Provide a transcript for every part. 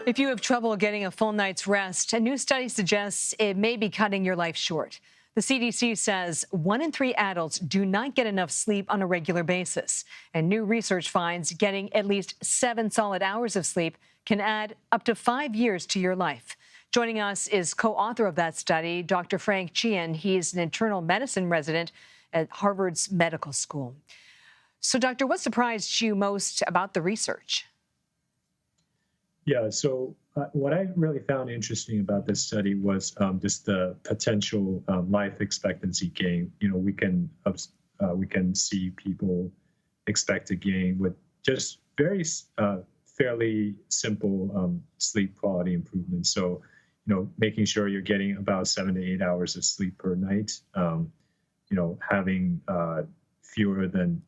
If you have trouble getting a full night's rest, a new study suggests it may be cutting your life short. The CDC says 1 in 3 adults do not get enough sleep on a regular basis. And new research finds getting at least 7 solid hours of sleep can add up to 5 years to your life. Joining us is co-author of that study, Dr. Frank Qian. He's an internal medicine resident at Harvard's Medical School. So, Doctor, what surprised you most about the research? Yeah, so what I really found interesting about this study was just the potential life expectancy gain. You know, we can see people expect to gain with just very fairly simple sleep quality improvements. So, you know, making sure you're getting about 7 to 8 hours of sleep per night. You know, having fewer than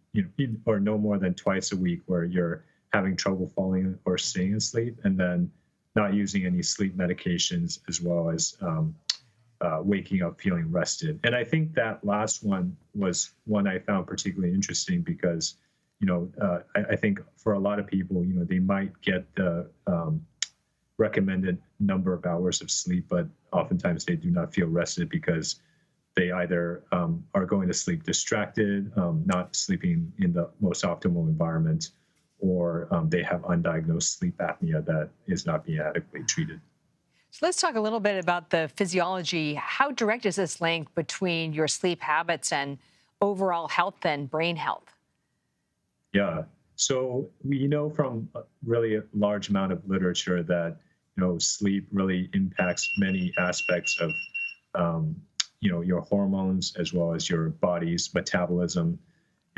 or no more than twice a week where you're having trouble falling or staying asleep, and then not using any sleep medications, as well as waking up feeling rested. And I think that last one was one I found particularly interesting because, you know, I think for a lot of people, you know, they might get the recommended number of hours of sleep, but oftentimes they do not feel rested because they either are going to sleep distracted, not sleeping in the most optimal environment, or they have undiagnosed sleep apnea that is not being adequately treated. So let's talk a little bit about the physiology. How direct is this link between your sleep habits and overall health and brain health? Yeah, so we know from a really large amount of literature that, you know, sleep really impacts many aspects of, you know, your hormones as well as your body's metabolism,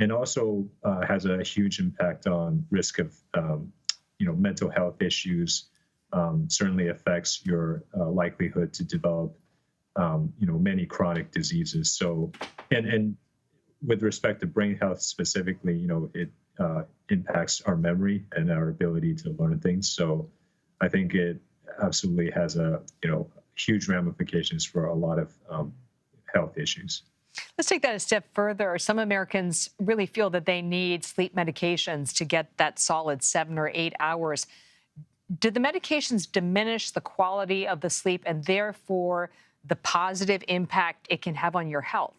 and also has a huge impact on risk of, you know, mental health issues. Certainly affects your likelihood to develop, you know, many chronic diseases. So, and with respect to brain health specifically, you know, it impacts our memory and our ability to learn things. So, I think it absolutely has a, you know, huge ramifications for a lot of health issues. Let's take that a step further. Some Americans really feel that they need sleep medications to get that solid 7 or 8 hours. Do the medications diminish the quality of the sleep and therefore the positive impact it can have on your health?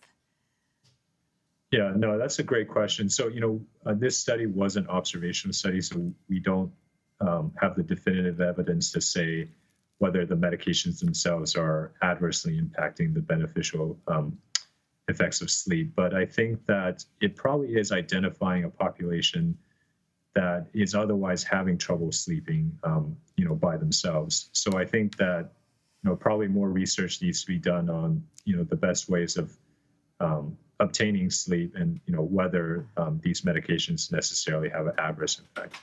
Yeah, no, that's a great question. So, you know, this study was an observational study, so we don't have the definitive evidence to say whether the medications themselves are adversely impacting the beneficial effects of sleep. But I think that it probably is identifying a population that is otherwise having trouble sleeping, you know, by themselves. So I think that, you know, probably more research needs to be done on, you know, the best ways of obtaining sleep and, you know, whether these medications necessarily have an adverse effect.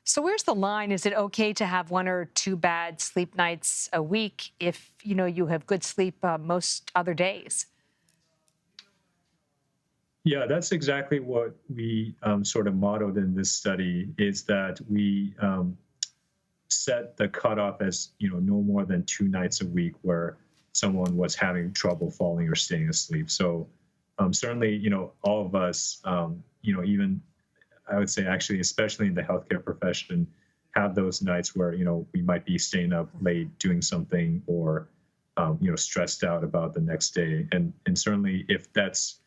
So where's the line? Is it okay to have 1 or 2 bad sleep nights a week if, you know, you have good sleep most other days? Yeah, that's exactly what we sort of modeled in this study, is that we set the cutoff as, you know, no more than 2 nights a week where someone was having trouble falling or staying asleep. So certainly, you know, all of us, you know, even I would say actually, especially in the healthcare profession, have those nights where, you know, we might be staying up late doing something, or, you know, stressed out about the next day. And certainly if that's,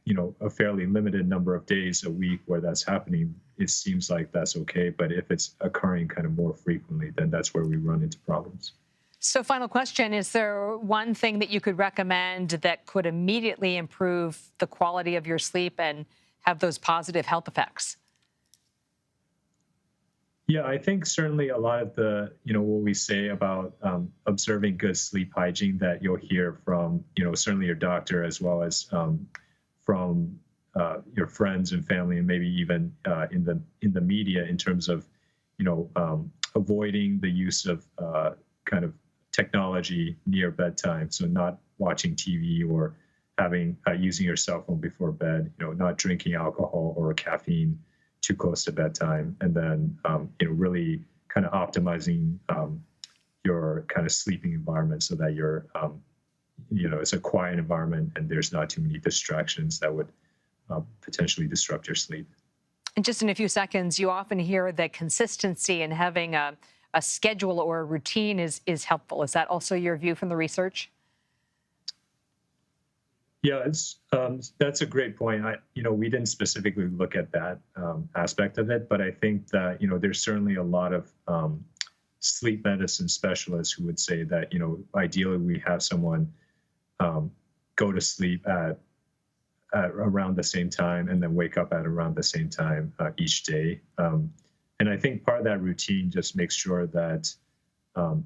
you know, a fairly limited number of days a week where that's happening, it seems like that's okay. But if it's occurring kind of more frequently, then that's where we run into problems. So final question, is there one thing that you could recommend that could immediately improve the quality of your sleep and have those positive health effects? Yeah, I think certainly a lot of the, you know, what we say about observing good sleep hygiene that you'll hear from, you know, certainly your doctor, as well as from your friends and family, and maybe even in the media, in terms of, you know, avoiding the use of kind of technology near bedtime. So not watching TV or having using your cell phone before bed, you know, not drinking alcohol or caffeine too close to bedtime, and then you know, really kind of optimizing your kind of sleeping environment so that you're you know, it's a quiet environment and there's not too many distractions that would potentially disrupt your sleep. And just in a few seconds, you often hear that consistency and having a schedule or a routine is helpful. Is that also your view from the research? Yeah, that's a great point. We didn't specifically look at that aspect of it, but I think that there's certainly a lot of sleep medicine specialists who would say that ideally we have someone go to sleep at around the same time and then wake up at around the same time each day. And I think part of that routine just makes sure that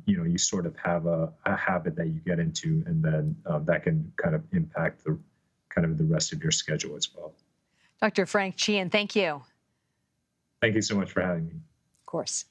you sort of have a habit that you get into, and then that can kind of impact the rest of your schedule as well. Dr. Frank Qian, thank you. Thank you so much for having me. Of course.